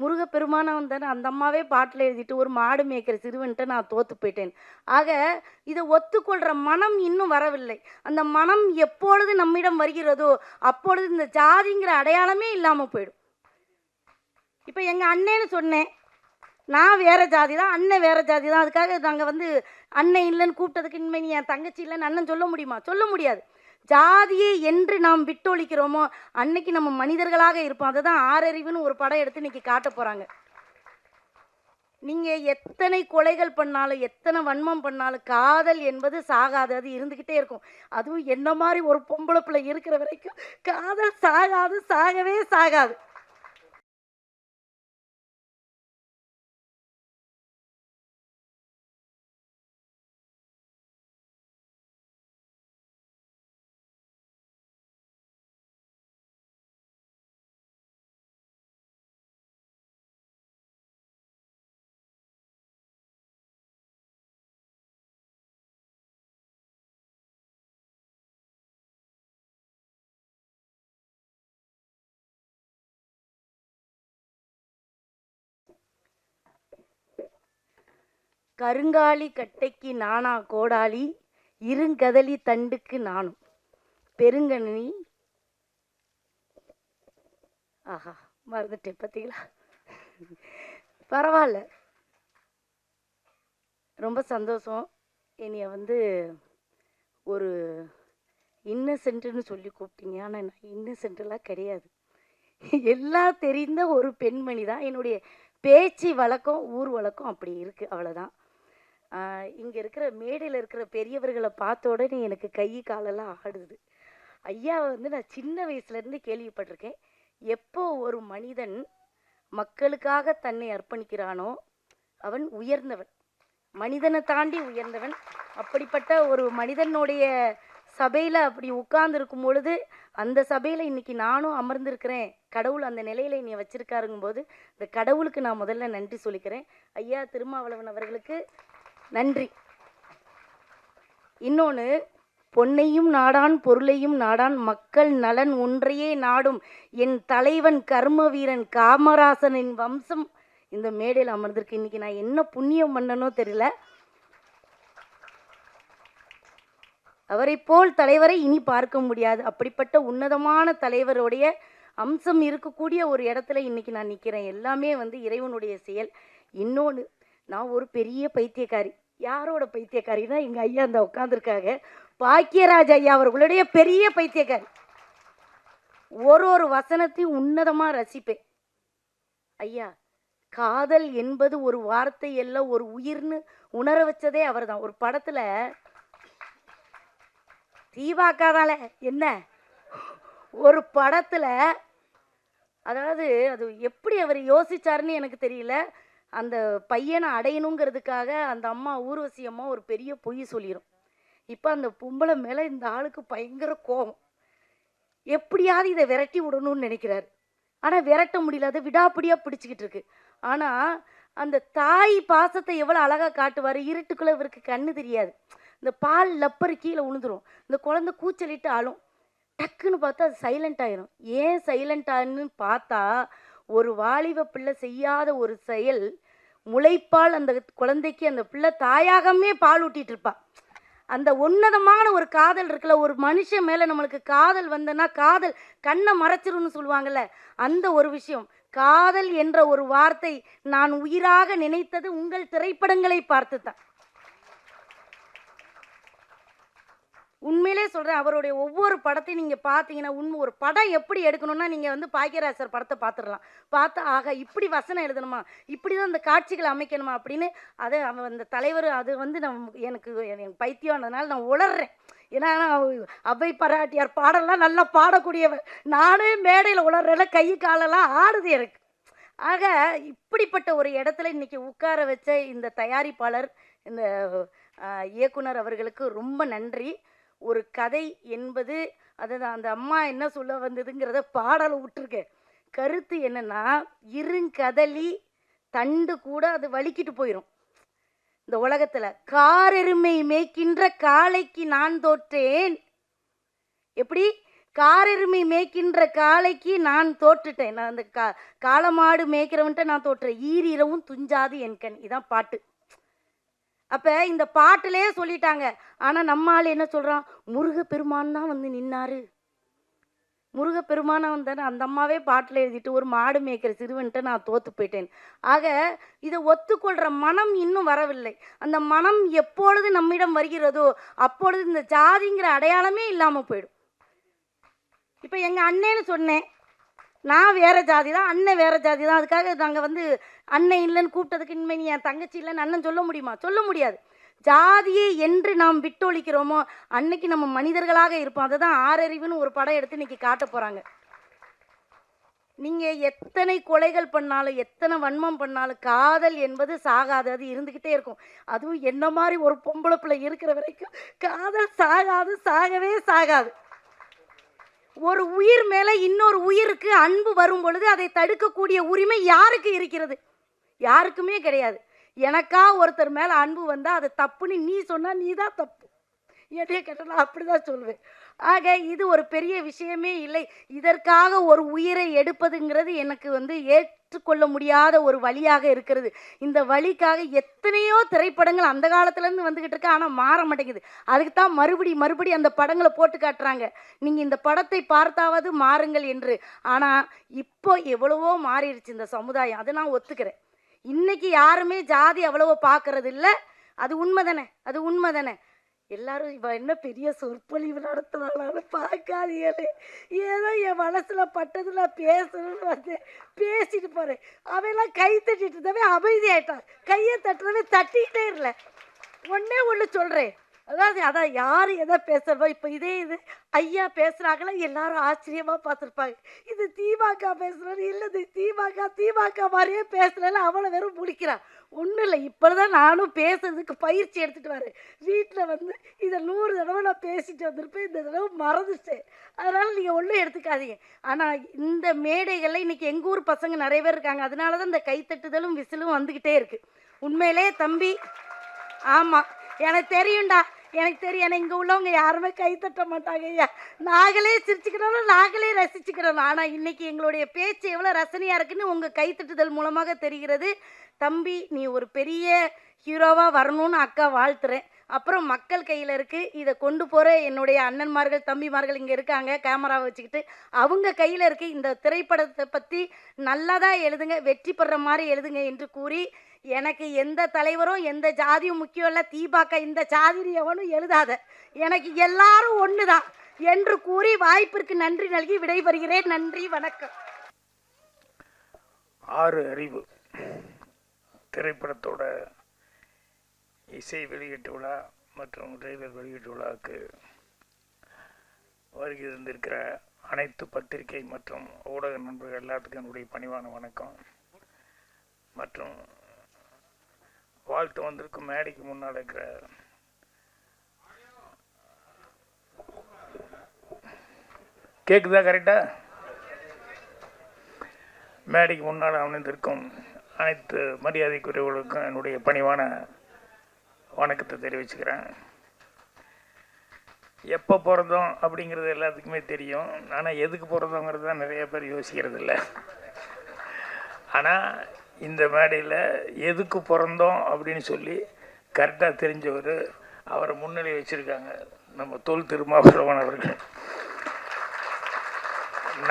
முருகப்பெருமானா வந்தானே அந்த அம்மாவே பாட்டில் எழுதிட்டு ஒரு மாடு மேய்க்கிற சிறுவன்ட்ட நான் தோத்து போயிட்டேன். ஆக இதை ஒத்துக்கொள்கிற மனம் இன்னும் வரவில்லை. அந்த மனம் எப்பொழுது நம்மிடம் வருகிறதோ அப்பொழுது இந்த ஜாதிங்கிற அடையாளமே இல்லாமல் போயிடும். இப்போ எங்கள் அண்ணேன்னு சொன்னேன், நான் வேறு ஜாதி தான், அண்ணன் வேறு ஜாதி தான். அதுக்காக நாங்கள் அண்ணன் இல்லைன்னு கூப்பிட்டதுக்கு இனிமேல் நீ என் தங்கச்சி இல்லைன்னு அண்ணன் சொல்ல முடியுமா? சொல்ல முடியாது. ஜாதியை என்று நாம் விட்டொழிக்கிறோமோ அன்னைக்கு நம்ம மனிதர்களாக இருப்போம். அதை தான் ஆறறிவுன்னு ஒரு படம் எடுத்து இன்னைக்கு காட்ட போகிறாங்க. நீங்கள் எத்தனை கொலைகள் பண்ணாலும் எத்தனை வன்மம் பண்ணாலும் காதல் என்பது சாகாது, அது இருந்துக்கிட்டே இருக்கும். அதுவும் என்ன மாதிரி ஒரு பொம்பளை பிள்ளை இருக்கிற வரைக்கும் காதல் சாகாது, சாகவே சாகாது. கருங்காலி கட்டைக்கு நானா கோடாலி, இருங்கதலி தண்டுக்கு நானும் பெருங்கனி. ஆஹா, மறந்துட்டேன் பார்த்தீங்களா? பரவாயில்ல, ரொம்ப சந்தோஷம். என்னைய ஒரு இன்னசென்ட்டுன்னு சொல்லி கூப்பிட்டீங்க. ஆனால் நான் இன்னசென்ட்டெல்லாம் கிடையாது. எல்லாம் தெரிந்த ஒரு பெண்மணி தான். என்னுடைய பேச்சு வழக்கம், ஊர் வழக்கம் அப்படி இருக்குது, அவ்வளோதான். இங்கே இருக்கிற மேடையில் இருக்கிற பெரியவர்களை பார்த்த உடனே எனக்கு கை காலெல்லாம் ஆடுது. ஐயாவை நான் சின்ன வயசுலேருந்து கேள்விப்பட்டிருக்கேன். எப்போ ஒரு மனிதன் மக்களுக்காக தன்னை அர்ப்பணிக்கிறானோ அவன் உயர்ந்தவன், மனிதனை தாண்டி உயர்ந்தவன். அப்படிப்பட்ட ஒரு மனிதனுடைய சபையில் அப்படி உட்கார்ந்துருக்கும் பொழுது அந்த சபையில் இன்னைக்கு நானும் அமர்ந்திருக்கிறேன். கடவுள் அந்த நிலையில் என்னை வச்சிருக்காருங்கும் போது இந்த கடவுளுக்கு நான் முதல்ல நன்றி சொல்லிக்கிறேன். ஐயா திருமாவளவன் அவர்களுக்கு நன்றி. இன்னொன்று, பொன்னையும் நாடான் பொருளையும் நாடான் மக்கள் நலன் ஒன்றையே நாடும் என் தலைவன் கர்ம வீரன் காமராசனின் வம்சம் இந்த மேடையில் அமர்ந்திருக்கு. இன்னைக்கு நான் என்ன புண்ணியம் பண்ணனோ தெரியல. அவரை போல் தலைவரை இனி பார்க்க முடியாது. அப்படிப்பட்ட உன்னதமான தலைவருடைய அம்சம் இருக்கக்கூடிய ஒரு இடத்துல இன்னைக்கு நான் நிற்கிறேன். எல்லாமே இறைவனுடைய செயல். இன்னொன்று, நான் ஒரு பெரிய பைத்தியக்காரி. யாரோட பைத்தியக்காரின்னா எங்கள் ஐயா அந்த உட்காந்துருக்காங்க, பாக்கியராஜ் ஐயா அவர்களுடைய பெரிய பைத்தியக்காரி. ஒரு வசனத்தையும் உன்னதமாக ரசிப்பேன். ஐயா, காதல் என்பது ஒரு வார்த்தை அல்ல, ஒரு உயிர்னு உணர வச்சதே அவர் தான். ஒரு படத்தில் தீபாக்காதால என்ன, ஒரு படத்தில், அதாவது அது எப்படி அவர் யோசிச்சாருன்னு எனக்கு தெரியல. அந்த பையனை அடையணுங்கிறதுக்காக அந்த அம்மா ஊர்வசி அம்மா ஒரு பெரிய பொய் சொல்லிடும். இப்போ அந்த பொம்பளை மேலே இந்த ஆளுக்கு பயங்கர கோபம். எப்படியாவது இதை விரட்டி விடணும்னு நினைக்கிறாரு. ஆனால் விரட்ட முடியல, அதை விடாப்பிடியாக பிடிச்சிக்கிட்டு இருக்கு. ஆனால் அந்த தாய் பாசத்தை எவ்வளோ அழகாக காட்டுவார். இருட்டுக்குள்ளே இவருக்கு கண்ணு தெரியாது. இந்த பால் லப்பர் கீழே விழுந்துடும். இந்த குழந்தை கூச்சலிட்டு ஆளும். டக்குன்னு பார்த்தா அது சைலண்ட் ஆயிரும். ஏன் சைலண்ட் ஆகுன்னு பார்த்தா ஒரு வாலிப பிள்ளை செய்யாத ஒரு செயல். முளைப்பால் அந்த குழந்தைக்கு அந்த பிள்ளை தாயாகவே பால் ஊட்டிட்டு இருப்பா. அந்த உன்னதமான ஒரு காதல் இருக்குல்ல, ஒரு மனுஷன் மேலே நம்மளுக்கு காதல் வந்தனா காதல் கண்ணை மறைச்சிரும்னு சொல்லுவாங்கல்ல, அந்த ஒரு விஷயம். காதல் என்ற ஒரு வார்த்தை நான் உயிராக நினைத்தது உங்கள் திரைப்படங்களை பார்த்து தான். உண்மையிலே சொல்கிறேன், அவருடைய ஒவ்வொரு படத்தையும் நீங்கள் பார்த்தீங்கன்னா ஒரு படம் எப்படி எடுக்கணும்னா நீங்கள் பாக்கியராஜர் படத்தை பார்த்துடலாம். பார்த்தா ஆக இப்படி வசனம் எழுதணுமா, இப்படி தான் இந்த காட்சிகளை அமைக்கணுமா அப்படின்னு. அதை அந்த தலைவர் அது எனக்கு பைத்தியம்ன்றதுனால நான் உளர்றேன். ஏன்னா அவ்வை பாராட்டியார் பாடலாம் நல்லா பாடக்கூடியவர். நானே மேடையில் உளர்றேல, கை காலெல்லாம் ஆடுது எனக்கு. ஆக இப்படிப்பட்ட ஒரு இடத்துல இன்றைக்கி உட்கார வச்ச இந்த தயாரிப்பாளர், இந்த இயக்குனர் அவர்களுக்கு ரொம்ப நன்றி. ஒரு கதை என்பது அதுதான். அந்த அம்மா என்ன சொல்ல வந்ததுங்கிறத பாடலை விட்டுருக்கேன். கருத்து என்னன்னா, இருங்கதலி தண்டு கூட அது வலிக்கிட்டு போயிடும். இந்த உலகத்தில் காரெருமை மேய்க்கின்ற காளைக்கு நான் தோற்றேன். எப்படி காரெருமை மேய்க்கின்ற காளைக்கு நான் தோற்றுட்டேன். நான் அந்த காளமாடு மேய்க்கிறவன்ட்ட நான் தோற்றுறேன். ஈரிரவும் துஞ்சாது என்கண். இதான் பாட்டு. அப்ப இந்த பாட்டிலே சொல்லிட்டாங்க. ஆனா நம்ம ஆள் என்ன சொல்றான்? முருகப்பெருமான் தான் வந்து நின்னாரு. முருகப்பெருமானா வந்தானே அந்த அம்மாவே பாட்டில் எழுதிட்டு ஒரு மாடு மேய்க்கிற சிறுவன்ட்ட நான் தோத்து போயிட்டேன். ஆக இதை ஒத்துக்கொள்கிற மனம் இன்னும் வரவில்லை. அந்த மனம் எப்பொழுது நம்மிடம் வருகிறதோ அப்பொழுது இந்த ஜாதிங்கிற அடையாளமே இல்லாமல் போயிடும். இப்போ எங்கள் அண்ணேன்னு சொன்னேன், நான் வேறு ஜாதி தான், அண்ணன் வேறு ஜாதி தான். அதுக்காக நாங்கள் வந்து அண்ணன் இல்லைன்னு கூப்பிட்டதுக்கு இனிமே நீ என் தங்கச்சி இல்லைன்னு அண்ணன் சொல்ல முடியுமா? சொல்ல முடியாது. ஜாதியை என்று நாம் விட்டொழிக்கிறோமோ அன்னைக்கு நம்ம மனிதர்களாக இருப்போம். அதை தான் ஆறறிவுன்னு ஒரு படம் எடுத்து இன்னைக்கு காட்ட போகிறாங்க. நீங்கள் எத்தனை கொலைகள் பண்ணாலும் எத்தனை வன்மம் பண்ணாலும் காதல் என்பது சாகாது, அது இருந்துக்கிட்டே இருக்கும். அதுவும் என்ன மாதிரி ஒரு பொம்பளை பிள்ளை இருக்கிற வரைக்கும் காதல் சாகாது, சாகவே சாகாது. ஒரு உயிர் மேலே இன்னொரு உயிருக்கு அன்பு வரும் பொழுது அதை தடுக்கக்கூடிய உரிமை யாருக்கு இருக்கிறது? யாருக்குமே கிடையாது. எனக்கா ஒருத்தர் மேலே அன்பு வந்தால் அது தப்புன்னு நீ சொன்னால் நீ தான் தப்பு. என்னைய கேட்டால் அப்படி தான் சொல்லுவேன். ஆக இது ஒரு பெரிய விஷயமே இல்லை. இதற்காக ஒரு உயிரை எடுப்பதுங்கிறது எனக்கு வந்து ஏற்றுக்கொள்ள முடியாத ஒரு வழியாக இருக்கிறது. இந்த வழிக்காக எத்தனையோ திரைப்படங்கள் அந்த காலத்துலேருந்து வந்துக்கிட்டு இருக்கு, ஆனால் மாற மாட்டேங்குது. அதுக்கு தான் மறுபடி அந்த படங்களை போட்டு காட்டுறாங்க, நீங்கள் இந்த படத்தை பார்த்தாவது மாறுங்கள் என்று. ஆனால் இப்போ எவ்வளவோ மாறிடுச்சு இந்த சமுதாயம், அதை நான் ஒத்துக்கிறேன். இன்னைக்கு யாருமே ஜாதி அவ்வளவோ பார்க்கறது இல்லை. அது உண்மை தானே, அது உண்மை தானே. எல்லாரும் இவ என்ன பெரிய சொற்பொழிவு நடத்துவாங்களான்னு பார்க்காதீங்களே. ஏதோ என் மனசில் பட்டது நான் பேசணும்னு வந்து பேசிட்டு போகிறேன். அவையெல்லாம் கை தட்டிட்டு இருந்தவே அமைதி ஆயிட்டான். கையை தட்டுறவே தட்டிக்கிட்டே இல்லை. ஒன்று சொல்கிறேன், அதான் யார் எதை பேசுகிறதோ இப்போ இது ஐயா பேசுகிறாங்களா எல்லாரும் ஆச்சரியமாக பார்த்துருப்பாங்க. இது திமுக பேசுகிறோன்னு இல்லை, திமுக மாதிரியே பேசலன்னு அவளை வெறும் முடிக்கிறான். ஒன்றும் இல்லை, இப்போ தான் நானும் பேசுறதுக்கு பயிற்சி எடுத்துகிட்டு வரேன். வீட்டில் வந்து இதை 100 தடவை நான் பேசிட்டு வந்திருப்பேன், இந்த தடவை மறந்துட்டேன். அதனால் நீங்கள் ஒன்றும் எடுத்துக்காதீங்க. ஆனால் இந்த மேடைகளில் இன்றைக்கி எங்கள் ஊர் பசங்க நிறைய பேர் இருக்காங்க. அதனால தான் இந்த கைத்தட்டுதலும் விசிலும் வந்துக்கிட்டே இருக்குது. உண்மையிலே தம்பி, ஆமாம் எனக்கு தெரியும்டா, எனக்கு தெரியும். ஏன்னா இங்கே உள்ளவங்க யாருமே கைத்தட்ட மாட்டாங்க ஐயா. நாங்களே சிரிச்சுக்கிறோம், நாங்களே ரசிச்சுக்கிறோம். ஆனால் இன்றைக்கி எங்களுடைய பேச்சு எவ்வளோ ரசனையாக இருக்குன்னு உங்கள் கைத்தட்டுதல் மூலமாக தெரிகிறது. தம்பி, நீ ஒரு பெரிய ஹீரோவாக வரணும்னு அக்கா வாழ்த்துறேன். அப்புறம் மக்கள் கையில் இருக்குது, இதை கொண்டு போகிற என்னுடைய அண்ணன்மார்கள் தம்பிமார்கள் இங்கே இருக்காங்க கேமராவை வச்சுக்கிட்டு, அவங்க கையில் இருக்குது. இந்த திரைப்படத்தை பற்றி நல்லதாக எழுதுங்க, வெற்றி பெற மாதிரி எழுதுங்க என்று கூறி, எனக்கு எந்த தலைவரும் எந்த ஜாதியும் முக்கியம் இல்லை, தீபாக்க இந்த ஜாதி எவனும் எழுதாத, எனக்கு எல்லாரும் ஒன்று தான் என்று கூறி வாய்ப்பிற்கு நன்றி நல்கி விடைபெறுகிறேன். நன்றி, வணக்கம். 6 அறிவு திரைப்படத்தோட இசை வெளியீட்டு விழா மற்றும் ட்ரெய்லர் வெளியீட்டு விழாவுக்கு வருகை இருந்திருக்கிற அனைத்து பத்திரிகை மற்றும் ஊடக நண்பர்கள் எல்லாத்துக்கும் என்னுடைய பணிவான வணக்கம். மற்றும் வாழ்த்து வந்திருக்கும் மேடைக்கு முன்னால் இருக்கிற கேக்குதா கரெக்டா? மேடைக்கு முன்னால் அமர்ந்திருக்கும் அனைத்து மரியாதைக்குரியவர்களுக்கும் என்னுடைய பணிவான வணக்கத்தை தெரிவிச்சுக்கிறேன். எப்போ பிறந்தோம் அப்படிங்கிறது எல்லாத்துக்குமே தெரியும். ஆனால் எதுக்கு பிறந்தோங்கிறது தான் நிறைய பேர் யோசிக்கிறது இல்லை. ஆனால் இந்த மேடையில் எதுக்கு பிறந்தோம் அப்படின்னு சொல்லி கரெக்டாக தெரிஞ்சவர் அவரை முன்னிலை வச்சுருக்காங்க, நம்ம தொல் திருமாவளவன் அவர்கள்.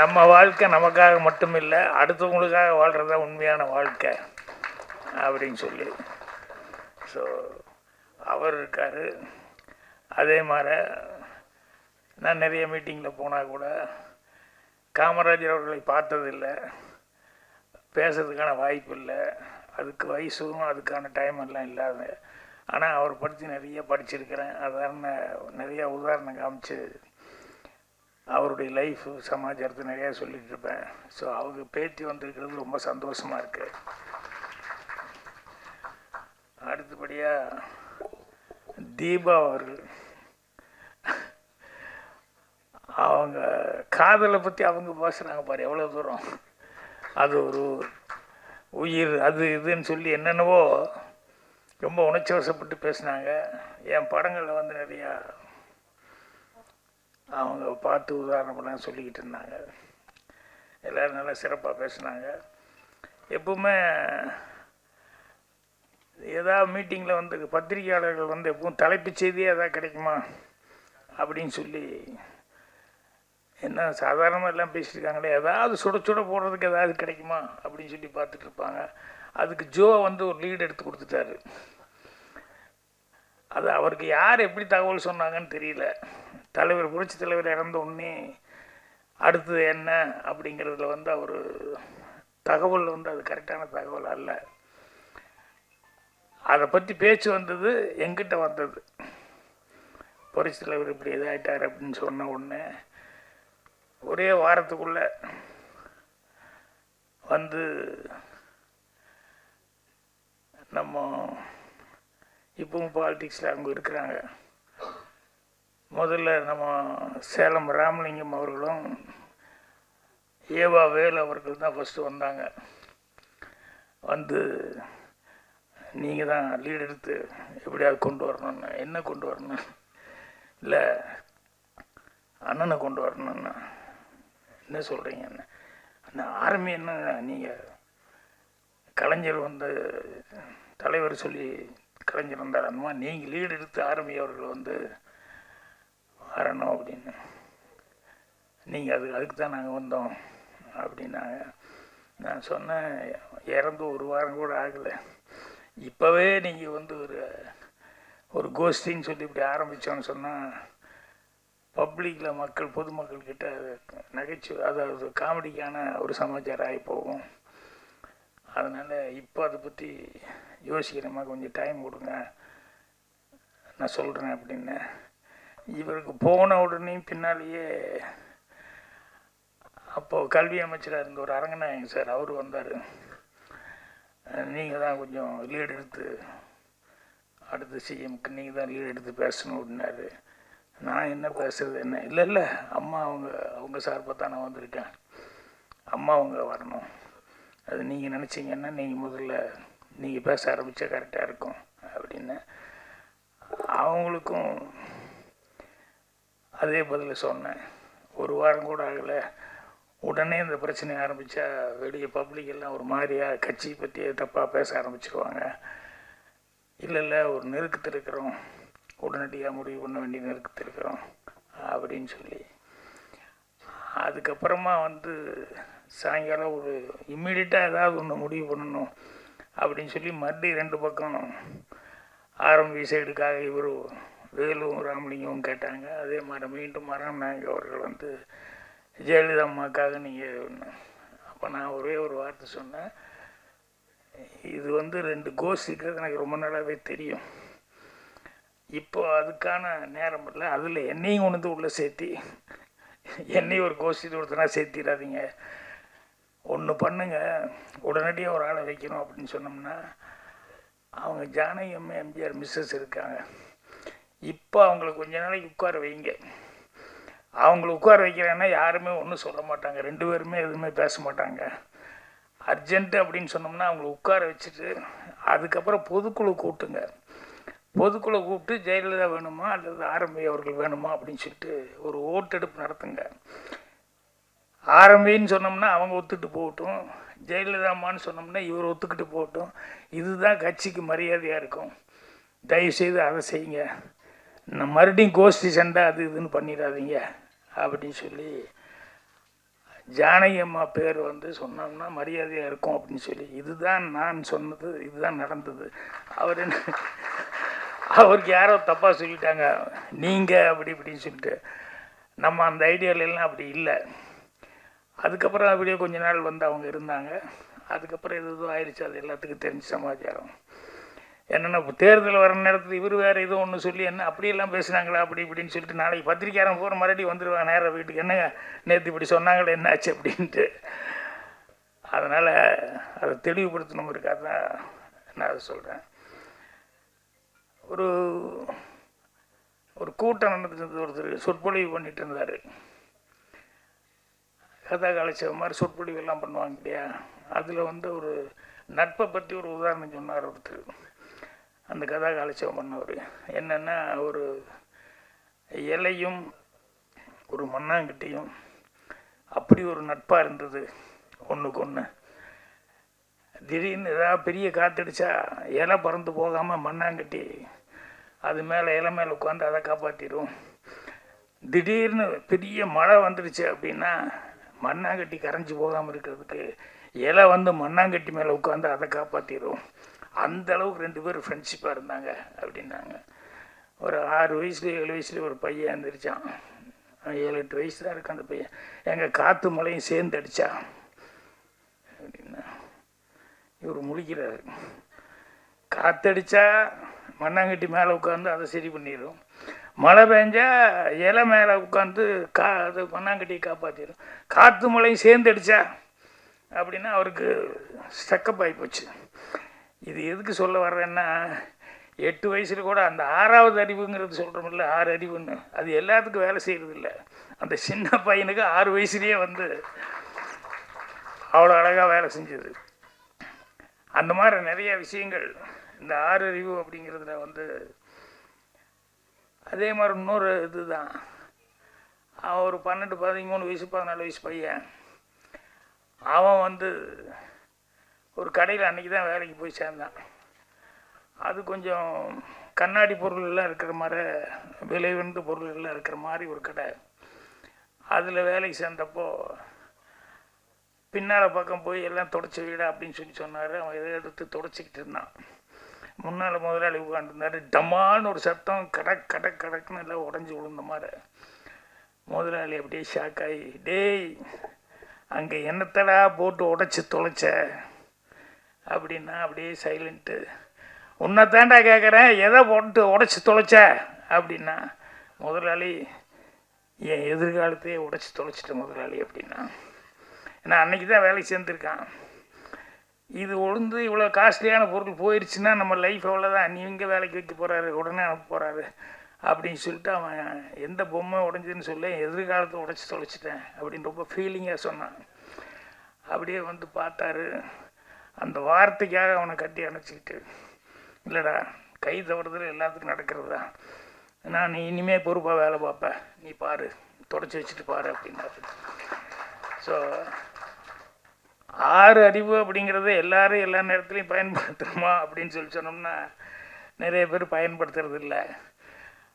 நம்ம வாழ்க்கை நமக்காக மட்டும் இல்லை, அடுத்தவங்களுக்காக வாழ்கிறது தான் உண்மையான வாழ்க்கை அப்படின்னு சொல்லி ஸோ அவர் இருக்கார். அதே மாதிரி நான் நிறைய மீட்டிங்கில் போனால் கூட காமராஜர் அவர்களை பார்த்ததில்லை, பேசுறதுக்கான வாய்ப்பு இல்லை, அதுக்கு வயசும் அதுக்கான டைம் எல்லாம் இல்லாத. ஆனால் அவர் பற்றி நிறைய படிச்சிருக்கிறேன். அதான் நிறையா உதாரணம் காமிச்சு அவருடைய லைஃப் சமாச்சாரத்தை நிறையா சொல்லிகிட்டு இருப்பேன். ஸோ அவங்க பேட்டி வந்திருக்கிறது ரொம்ப சந்தோஷமாக இருக்குது. அடுத்தபடியாக தீபா அவர்கள், அவங்க காதலை பற்றி அவங்க பேசுகிறாங்க பாரு, எவ்வளோ தூரம் அது ஒரு உயிர் அது இதுன்னு சொல்லி என்னென்னவோ ரொம்ப உணர்ச்சி வசப்பட்டு பேசினாங்க. என் படங்களில் வந்து நிறையா அவங்க பார்த்து உதாரணமெல்லாம் சொல்லிக்கிட்டு இருந்தாங்க. எல்லோரும் நல்லா சிறப்பாக பேசினாங்க. எப்பவுமே ஏதாவது மீட்டிங்கில் வந்து பத்திரிகையாளர்கள் வந்து எப்பவும் தலைப்புச் செய்தியே எதாவது கிடைக்குமா அப்படின்னு சொல்லி, என்ன சாதாரணமாக எல்லாம் பேசியிருக்காங்களே, ஏதாவது சுட சுட போடுறதுக்கு ஏதாவது கிடைக்குமா அப்படின்னு சொல்லி பார்த்துட்டு இருப்பாங்க. அதுக்கு ஜோ வந்து ஒரு லீடு எடுத்து கொடுத்துட்டாரு. அது அவருக்கு யார் எப்படி தகவல் சொன்னாங்கன்னு தெரியல. தலைவர், புரட்சி தலைவர் இறந்த உடனே அடுத்தது என்ன அப்படிங்கிறதுல வந்து அவர் தகவல் வந்து அது கரெக்டான தகவல் அல்ல. அதை பற்றி பேச்சு வந்தது, எங்கிட்ட வந்தது. புரட்சி தலைவர் இப்படி இதாகிட்டார் அப்படின்னு சொன்ன உடனே ஒரே வாரத்துக்குள்ளே வந்து நம்ம இப்பவும் பாலிடிக்ஸில் அவங்க இருக்கிறாங்க. முதல்ல நம்ம சேலம் ராமலிங்கம் அவர்களும் ஏவா வேலு அவர்கள் தான் ஃபஸ்ட்டு வந்தாங்க. வந்து நீங்கள் தான் லீட் எடுத்து எப்படியாவது கொண்டு வரணும்னு. என்ன கொண்டு வரணும்? இல்லை அண்ணனை கொண்டு வரணும்னா. என்ன சொல்கிறீங்க? அந்த ஆர்மி என்ன, நீங்கள் கலைஞர் வந்து தலைவர் சொல்லி கலைஞர் வந்தார், அந்த மாதிரி நீங்கள் லீடு எடுத்து ஆர்மி அவர்கள் வந்து வரணும் அப்படின்னு. நீங்கள் அதுக்கு தான் நாங்கள் வந்தோம் அப்படின்னாங்க. நான் சொன்னேன், இறந்து ஒரு வாரம் கூட ஆகலை, இப்போவே நீங்கள் வந்து ஒரு கோஷ்டின்னு சொல்லி இப்படி ஆரம்பித்தோன்னு சொன்னால் பப்ளிக்கில் மக்கள், பொதுமக்கள்கிட்ட நகைச்சுவை, அதாவது காமெடிக்கான ஒரு சமாச்சாரம் ஆகி போகும். அதனால் இப்போ அதை பற்றி யோசிக்கிறேம்மா, கொஞ்சம் டைம் கொடுங்க, நான் சொல்கிறேன் அப்படின்னு. இவருக்கு போன உடனே பின்னாலேயே அப்போது கல்வி அமைச்சராக இருந்த ஒரு அரங்கநாயகன் சார், அவர் வந்தார். நீங்கள் தான் கொஞ்சம் லீடு எடுத்து அடுத்த சிஎம்க்கு நீங்கள் தான் லீடு எடுத்து பேசணும் அப்படின்னாரு. நான் என்ன பேசுறது என்ன? இல்லை இல்லை அம்மா அவங்க சார்பாக தான் நான் வந்திருக்கேன், அம்மா அவங்க வரணும், அது நீங்கள் நினச்சிங்கன்னா நீங்கள் முதல்ல நீங்கள் பேச ஆரம்பித்தா கரெக்டாக இருக்கும் அப்படின்னு. அவங்களுக்கும் அதே பதில் சொன்னேன். ஒரு வாரம் கூட ஆகலை, உடனே இந்த பிரச்சனை ஆரம்பித்தா வெளியே பப்ளிக் எல்லாம் ஒரு மாதிரியாக கட்சி பற்றி தப்பாக பேச ஆரம்பிச்சிருவாங்க. இல்லை ஒரு நெருக்கத்தில் இருக்கிறோம், உடனடியாக முடிவு பண்ண வேண்டிய நெருக்கத்தில் இருக்கிறோம் அப்படின்னு சொல்லி, அதுக்கப்புறமா வந்து சாயங்காலம் ஒரு இம்மிடியட்டாக ஏதாவது ஒன்று முடிவு பண்ணணும் அப்படின்னு சொல்லி மறுபடியும் 2 பக்கம் ஆர்எம்பி சைடுக்காக இவர் வேலும் ராமலிங்கமும் கேட்டாங்க. அதே மாதிரி மீண்டும் அரங்கநாயகம் அவர்கள் வந்து ஜெயலலிதா அம்மாக்காக நீங்கள். அப்போ நான் ஒரே ஒரு வார்த்தை சொன்னேன், இது வந்து 2 கோஷ்டிக்கிறது எனக்கு ரொம்ப நாளாகவே தெரியும், இப்போ அதுக்கான நேரம் இல்லை, அதில் என்னையும் கொண்டு வந்து உள்ளே சேர்த்தி என்னையும் ஒரு கோஷ்டி ஒருத்தனா சேர்த்திடாதீங்க, ஒன்று பண்ணுங்க, உடனடியாக ஒரு ஆளை வைக்கணும் அப்படின்னு சொன்னோம்னா, அவங்க ஜானகி அம்மா எம்ஜிஆர் மிஸ்ஸஸ் இருக்காங்க, இப்போ அவங்கள கொஞ்ச நாளைக்கு உட்கார வைங்க. அவங்கள உட்கார வைக்கிறேன்னா யாருமே ஒன்றும் சொல்ல மாட்டாங்க, 2 பேருமே எதுவுமே பேச மாட்டாங்க. அர்ஜென்ட்டு அப்படின்னு சொன்னோம்னா அவங்கள உட்கார வச்சுட்டு அதுக்கப்புறம் பொதுக்குழு கூட்டுங்க. பொதுக்குழு கூப்பிட்டு ஜெயலலிதா வேணுமா அல்லது ஆர்எம்பி அவர்கள் வேணுமா அப்படின்னு சொல்லிட்டு ஒரு ஓட்டெடுப்பு நடத்துங்க. ஆர்எம்பின்னு சொன்னோம்னா அவங்க ஒத்துக்கிட்டு போகட்டும், ஜெயலலிதாம்மான்னு சொன்னோம்னா இவர் ஒத்துக்கிட்டு போகட்டும். இதுதான் கட்சிக்கு மரியாதையாக இருக்கும். தயவுசெய்து அதை செய்யுங்க, நான் மறுபடியும் கோஷ்டி சண்டை அது இதுன்னு பண்ணிடாதீங்க அப்படின்னு சொல்லி ஜானகி அம்மா பேர் வந்து சொன்னோம்னா மரியாதையாக இருக்கும் அப்படின்னு சொல்லி, இதுதான் நான் சொன்னது, இதுதான் நடந்தது. அவருக்கு யாரோ தப்பாக சொல்லிட்டாங்க நீங்கள் அப்படி இப்படின்னு சொல்லிட்டு, நம்ம அந்த ஐடியாலெல்லாம் அப்படி இல்லை. அதுக்கப்புறம் அப்படியே கொஞ்ச நாள் வந்து அவங்க இருந்தாங்க. அதுக்கப்புறம் எதுவும் ஆயிடுச்சு, அது எல்லாத்துக்கும் தெரிஞ்ச சமாச்சாரம். என்னென்னா தேர்தல் வர நேரத்தில் இவர் வேறு ஏதோ ஒன்று சொல்லி என்ன அப்படியெல்லாம் பேசுனாங்களா அப்படி இப்படின்னு சொல்லிட்டு நாளைக்கு பத்திரிக்கையாரன் போகிற மறுபடியும் வந்துடுவாங்க நேராக வீட்டுக்கு, என்னங்க நேற்று இப்படி சொன்னாங்களே என்னாச்சு அப்படின்ட்டு. அதனால் அதை தெளிவுபடுத்தணும் இருக்காது தான் நான் அதை சொல்கிறேன். ஒரு கூட்டம் நடந்துட்டு ஒருத்தர் சொற்பொழிவு பண்ணிகிட்டு இருந்தார். கதா காலட்சேப மாதிரி சொற்பொழிவு எல்லாம் பண்ணுவாங்க இல்லையா, அதில் வந்து ஒரு நட்பை பற்றி ஒரு உதாரணம் சொன்னார் ஒருத்தர். அந்த கதா காலட்சேபம் பண்ணவர் என்னென்னா, ஒரு இலையும் ஒரு மண்ணாங்கட்டியும் அப்படி ஒரு நட்பாக இருந்தது ஒன்றுக்கு ஒன்று. திடீர்னு ஏதாவது பெரிய காற்றடிச்சா இலை பறந்து போகாமல் மண்ணாங்கட்டி அது மேலே இலை மேலே உட்காந்து அதை காப்பாற்றிடும். திடீர்னு பெரிய மழை வந்துடுச்சு அப்படின்னா மண்ணாங்கட்டி கரைஞ்சி போகாமல் இருக்கிறதுக்கு இலை வந்து மண்ணாங்கட்டி மேலே உட்காந்து அதை காப்பாற்றிடும். அந்த அளவுக்கு 2 பேரும் ஃப்ரெண்ட்ஷிப்பாக இருந்தாங்க அப்படின்னாங்க. ஒரு 6 வயசுல 7 வயசுல ஒரு பையன் எழுந்திரிச்சான். 7-8 வயசு தான் இருக்கு அந்த பையன். எங்கள் காற்று மழையும் சேர்ந்து அடித்தா அப்படின்னா இவர் முழிக்கிறாரு. காற்றடிச்சா மண்ணாங்கட்டி மேலே உட்காந்து அதை சரி பண்ணிடும், மழை பெஞ்சா இலை மேலே உட்காந்து அது மண்ணாங்கட்டியை காப்பாற்றிடும். காற்று மழையும் சேர்ந்து அடித்தா அப்படின்னா அவருக்கு ஸ்டக்கப் ஆகி போச்சு. இது எதுக்கு சொல்ல வர்றேன்னா, 8 வயசில் கூட அந்த 6வது அறிவுங்கிறது சொல்கிறோமில்ல, 6 அறிவுன்னு, அது எல்லாத்துக்கும் வேலை செய்கிறது இல்லை. அந்த சின்ன பையனுக்கு 6 வயசுலேயே வந்து அவ்வளோ அழகாக வேலை செஞ்சது. அந்த மாதிரி நிறைய விஷயங்கள் இந்த 6 அறிவு அப்படிங்கிறதுல வந்து. அதே மாதிரி இன்னொரு இது தான், அவன் ஒரு 12, 13 வயசு 14 வயசு பையன். அவன் வந்து ஒரு கடையில் அன்றைக்கி தான் வேலைக்கு போய் சேர்ந்தான். அது கொஞ்சம் கண்ணாடி பொருள்லாம் இருக்கிற மாதிரி, விலை உயர்ந்த பொருள்லாம் இருக்கிற மாதிரி ஒரு கடை. அதில் வேலைக்கு சேர்ந்தப்போ பின்னால் பக்கம் போய் எல்லாம் தொடச்சி விட அப்படின்னு சொன்னார். அவன் எதை எடுத்து தொடச்சிக்கிட்டு இருந்தான். முன்னால் முதலாளி உட்காந்துருந்தார். டமான்னு ஒரு சத்தம், கடக்குன்னு எல்லாம் உடஞ்சி விழுந்த மாதிரி. முதலாளி அப்படியே ஷாக்காகி, டேய் அங்கே என்னத்தடா போட்டு உடச்சி தொலைச்ச அப்படின்னா அப்படியே சைலண்ட்டு. உன்னைத்தாண்டா கேட்குறேன், எதை போட்டு உடச்சி தொலைச்ச அப்படின்னா, முதலாளி என் எதிர்காலத்தையே உடச்சி தொலைச்சிட்டேன் முதலாளி அப்படின்னா. ஏன்னா அன்றைக்கி தான் வேலைக்கு சேர்ந்துருக்கான். இது உளுந்து இவ்வளோ காஸ்ட்லியான பொருள் போயிடுச்சுன்னா நம்ம லைஃப் அவ்வளோதான், நீ இங்கே வேலைக்கு வைக்க போகிறாரு, உடனே அனுப்ப போகிறாரு அப்படின்னு சொல்லிட்டு அவன் எந்த பொம்மை உடஞ்சுன்னு சொல்லி எதிர்காலத்தை உடச்சி தொலைச்சிட்டேன் அப்படின்னு ரொம்ப ஃபீலிங்காக சொன்னான். அப்படியே வந்து பார்த்தாரு. அந்த வார்த்தைக்காக அவனை கட்டி அணைச்சிக்கிட்டு, இல்லைடா கை தவறுதல் எல்லாத்துக்கும் நடக்கிறது தான், நான் நீ இனிமேல் பொறுப்பாக வேலை பார்ப்பேன், நீ பாரு, தொடச்சி வச்சுட்டு பாரு அப்படின்னாரு. ஸோ 6 அறிவு அப்படிங்கிறது எல்லாரும் எல்லா நேரத்துலையும் பயன்படுத்தணுமா அப்படின்னு சொல்லி சொன்னோம்னா நிறைய பேர் பயன்படுத்துறது இல்லை.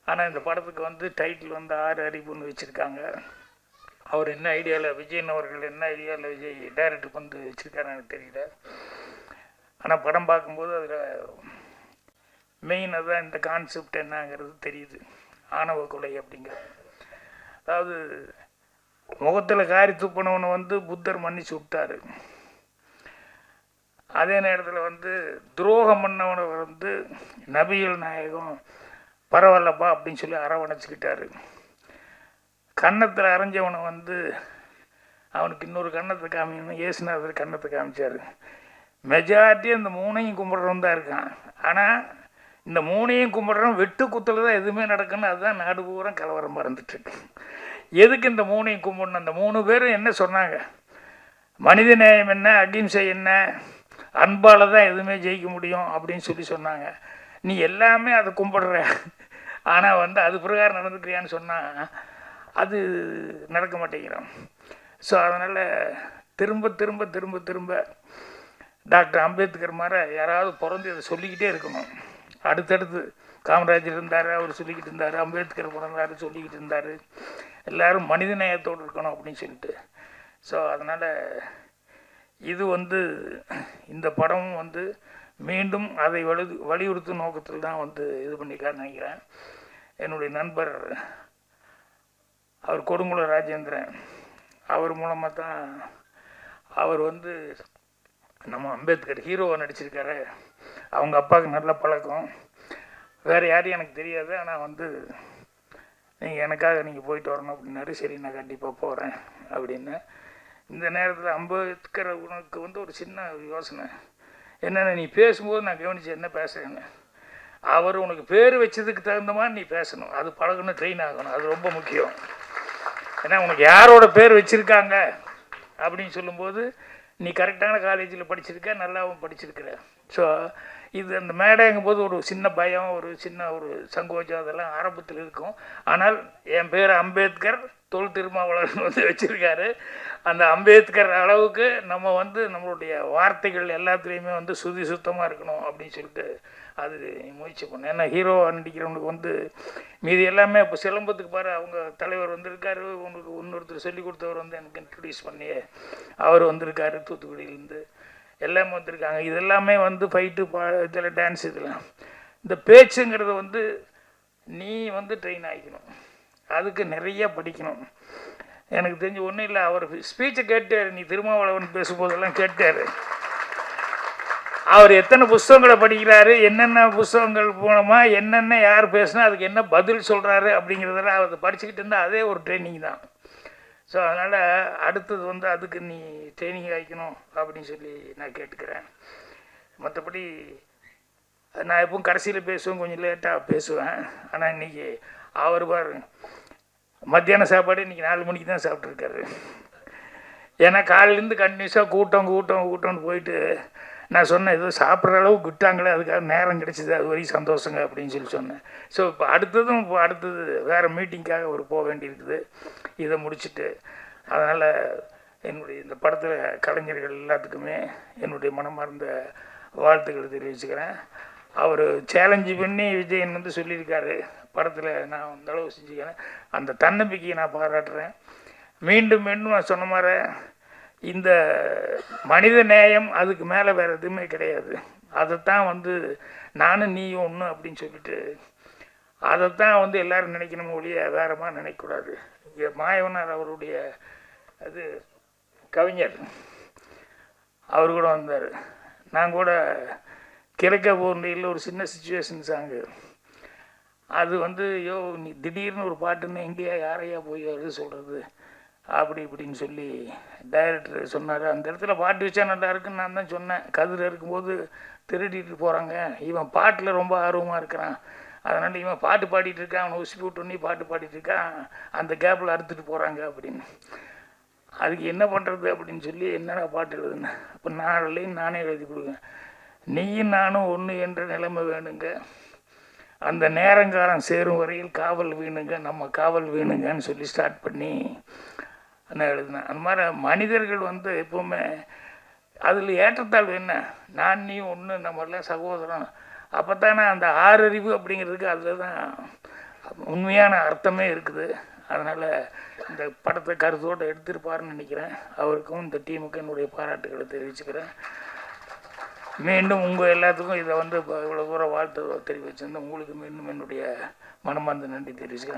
ஆனால் இந்த படத்துக்கு வந்து டைட்டில் வந்து 6 அறிவுன்னு வச்சுருக்காங்க. அவர் என்ன ஐடியாவில், விஜயன் அவர்கள் என்ன ஐடியாவில் விஜய் டைரக்டருக்கு வந்து வச்சுருக்காருன்னு எனக்கு தெரியல. ஆனால் படம் பார்க்கும்போது அதில் மெயினாக தான் இந்த கான்செப்ட் என்னங்கிறது தெரியுது. ஆணவ கொலை அப்படிங்கிறது, அதாவது முகத்தில் காரி துப்பினவனை வந்து புத்தர் மன்னிச்சு விட்டார். அதே நேரத்தில் வந்து துரோகம் பண்ணவனை வந்து நபிகள் நாயகம் பரவாயில்லப்பா அப்படின்னு சொல்லி அரவணைச்சிக்கிட்டாரு. கன்னத்தில் அரைஞ்சவனை வந்து அவனுக்கு இன்னொரு கன்னத்தை காமிக்கணும், இயேசுநாதர் கன்னத்தை காமிச்சார். மெஜாரிட்டி அந்த 3ஐயும் கும்பிட்றவன் தான் இருக்கான். ஆனால் இந்த 3ஐயும் கும்பிட்றவன் வெட்டு குத்தில் தான் எதுவுமே நடக்குன்னு, அதுதான் நாடு பூரா கலவரம் மறந்துட்டுருக்கு. எதுக்கு இந்த 3ஐயும் கும்பிடணும்? அந்த 3 பேரும் என்ன சொன்னாங்க? மனித நேயம் என்ன, அகிம்சை என்ன, அன்பால் தான் எதுவுமே ஜெயிக்க முடியும் அப்படின்னு சொல்லி சொன்னாங்க. நீ எல்லாமே அதை கும்பிடுற, ஆனால் வந்து அது பிரகாரம் நடந்துக்கிறியான்னு சொன்னால் அது நடக்க மாட்டேங்கிறோம். ஸோ அதனால் திரும்ப திரும்ப திரும்ப திரும்ப டாக்டர் அம்பேத்கர் மாதிரி யாராவது பிறந்து இதை சொல்லிக்கிட்டே இருக்கணும். அடுத்தடுத்து காமராஜர் இருந்தார், அவர் சொல்லிக்கிட்டு இருந்தார், அம்பேத்கர் பிறந்தார் சொல்லிக்கிட்டு இருந்தார், எல்லோரும் மனித நேயத்தோடு இருக்கணும் அப்படின்னு சொல்லிட்டு. ஸோ அதனால் இது வந்து இந்த படமும் வந்து மீண்டும் அதை வலியுறுத்தும் நோக்கத்தில் தான் வந்து இது பண்ணிக்கான்னு நினைக்கிறேன். என்னுடைய நண்பர் அவர் கொடுங்குள ராஜேந்திரன், அவர் மூலமாக தான் அவர் வந்து நம்ம அம்பேத்கர் ஹீரோவை நடிச்சிருக்காரு. அவங்க அப்பாவுக்கு நல்ல பழக்கம், வேறு யாரையும் எனக்கு தெரியாது. ஆனால் வந்து நீங்கள் எனக்காக நீங்கள் போயிட்டு வரணும் அப்படின்னாரு. சரி நான் கண்டிப்பாக போகிறேன் அப்படின்னு. இந்த நேரத்தில் அம்பேத்கர் உனக்கு வந்து ஒரு சின்ன யோசனை என்னென்ன, நீ பேசும்போது நான் கவனிச்சு என்ன பேசுகிறேன்னு, அவர் உனக்கு பேர் வச்சதுக்கு தகுந்த மாதிரி நீ பேசணும், அது பழகணும், ட்ரெயின் ஆகணும், அது ரொம்ப முக்கியம். ஏன்னா உனக்கு யாரோட பேர் வச்சுருக்காங்க அப்படின்னு சொல்லும்போது நீ கரெக்டான காலேஜில் படிச்சிருக்க, நல்லாவும் படிச்சிருக்கிற. ஸோ இது அந்த மேடைங்கும் போது ஒரு சின்ன பயம், ஒரு சின்ன ஒரு சங்கோஜம் அதெல்லாம் ஆரம்பத்தில் இருக்கும். ஆனால் என் பேர் அம்பேத்கர், தொல் திருமாவளவன் வந்து வச்சுருக்காரு. அந்த அம்பேத்கர் அளவுக்கு நம்ம வந்து நம்மளுடைய வார்த்தைகள் எல்லாத்துலேயுமே வந்து சுதி சுத்தமாக இருக்கணும் அப்படின்னு சொல்லிட்டு அது முயற்சி பண்ணேன். ஏன்னா ஹீரோவாக நடிக்கிறவனுக்கு வந்து மீதி எல்லாமே இப்போ சிலம்பத்துக்கு பாரு, அவங்க தலைவர் வந்திருக்காரு, உனக்கு இன்னொருத்தர் சொல்லி கொடுத்தவர் வந்து எனக்கு இன்ட்ரடியூஸ் பண்ணி அவர் வந்திருக்காரு தூத்துக்குடியிலேருந்து, எல்லாமே வந்திருக்காங்க. இதெல்லாமே வந்து ஃபைட்டு இதில் டான்ஸ் இதெல்லாம். இந்த பேச்சுங்கிறது வந்து நீ வந்து ட்ரெயின் ஆகிக்கணும், அதுக்கு நிறைய படிக்கணும். எனக்கு தெரிஞ்சு ஒன்றும் இல்லை, அவர் ஸ்பீச்சை கேட்டார், நீ திருமாவளவன் பேசும்போதெல்லாம் கேட்டார். அவர் எத்தனை புஸ்தகங்களை படிக்கிறாரு, என்னென்ன புஸ்தகங்கள் போனோமா, என்னென்ன யார் பேசுனா அதுக்கு என்ன பதில் சொல்கிறாரு அப்படிங்கிறதெல்லாம் அவர் படிச்சுக்கிட்டு இருந்தால் அதே ஒரு ட்ரைனிங் தான். ஸோ அதனால் அடுத்தது வந்து அதுக்கு நீ ட்ரைனிங் ஆகிக்கணும் அப்படின்னு சொல்லி நான் கேட்டுக்கிறேன். மற்றபடி நான் எப்பவும் கடைசியில் பேசுவேன், கொஞ்சம் லேட்டாக பேசுவேன். ஆனால் இன்றைக்கி அவர் பாரு மத்தியான சாப்பாடு இன்றைக்கி 4 மணிக்கு தான் சாப்பிட்ருக்காரு. ஏன்னா காலையிலேருந்து கண்டினியூஸாக கூட்டம்னு போயிட்டு நான் சொன்னேன், ஏதோ சாப்பிட்ற அளவுக்கு விட்டாங்களே, அதுக்காக நேரம் கிடச்சிது, அது வரைக்கும் சந்தோஷங்க அப்படின்னு சொல்லி சொன்னேன். ஸோ இப்போ அடுத்தது வேறு மீட்டிங்காக ஒரு போக வேண்டியிருக்குது, இதை முடிச்சுட்டு. அதனால் என்னுடைய இந்த படத்தில் கலைஞர்கள் எல்லாத்துக்குமே என்னுடைய மனமார்ந்த வாழ்த்துக்களை தெரிவிச்சுக்கிறேன். அவர் சேலஞ்சு பண்ணி விஜயன் வந்து சொல்லியிருக்காரு படத்தில், நான் அந்த அளவு செஞ்சுக்கிறேன். அந்த தன்னம்பிக்கையை நான் பாராட்டுறேன். மீண்டும் நான் சொன்ன மாதிரி இந்த மனித நேயம் அதுக்கு மேலே வேறு எதுவுமே கிடையாது. அதைத்தான் வந்து நானும் நீயும் ஒன்று அப்படின்னு சொல்லிட்டு அதைத்தான் வந்து எல்லோரும் நினைக்கணும் ஒழிய வேறமாக நினைக்கக்கூடாது. இங்கே மாயவனார் அவருடைய அது கவிஞர் அவர் கூட வந்தார். நான் கூட கிழக்க போர்ண்டியில் ஒரு சின்ன சுச்சுவேஷன் சாங்கு, அது வந்து யோ நீ திடீர்னு ஒரு பாட்டுன்னு எங்கேயா யாரையா போய் எழுத சொல்கிறது அப்படி இப்படின்னு சொல்லி டைரக்டர் சொன்னார். அந்த இடத்துல பாட்டு வச்சா நல்லா இருக்குன்னு நான் தான் சொன்னேன். கதிர் இருக்கும்போது திருடிட்டு போகிறாங்க, இவன் பாட்டில் ரொம்ப ஆர்வமாக இருக்கிறான், அதனால் இவன் பாட்டு பாடிட்டு இருக்கான், அவனை உசி போட்டு நீ பாட்டு பாடிட்டு இருக்கான், அந்த கேப்பில் அறுத்துட்டு போகிறாங்க அப்படின்னு. அதுக்கு என்ன பண்ணுறது அப்படின்னு சொல்லி என்னடா பாட்டு எழுதுனேன். அப்போ நானே எழுதி கொடுங்க. நீயும் நானும் ஒன்று என்ற நிலைமை வேணுங்க, அந்த நேரங்காலம் சேரும் வரையில் காவல் வீணுங்க, நம்ம காவல் வீணுங்கன்னு சொல்லி ஸ்டார்ட் பண்ணி நான் எழுதினேன். அந்த மாதிரி மனிதர்கள் வந்து எப்போவுமே அதில் ஏற்றத்தாழ்வு என்ன, நான் நீ ஒன்று, நம்மளாம் சகோதரம், அப்போ தானே அந்த ஆறறிவு அப்படிங்கிறதுக்கு அதில் தான் உண்மையான அர்த்தமே இருக்குது. அதனால் இந்த படத்தை கருத்தோடு எடுத்திருப்பாருன்னு நினைக்கிறேன். அவருக்கும் இந்த டீமுக்கும் என்னுடைய பாராட்டுகளை தெரிவிச்சுக்கிறேன். மீண்டும் உங்கள் எல்லாத்துக்கும் இதை வந்து இவ்வளோ தூரம் வாழ்த்து தெரிவிச்சிருந்தேன். உங்களுக்கு மீண்டும் என்னுடைய மனமார்ந்த நன்றி தெரிவிச்சுக்கிறேன்.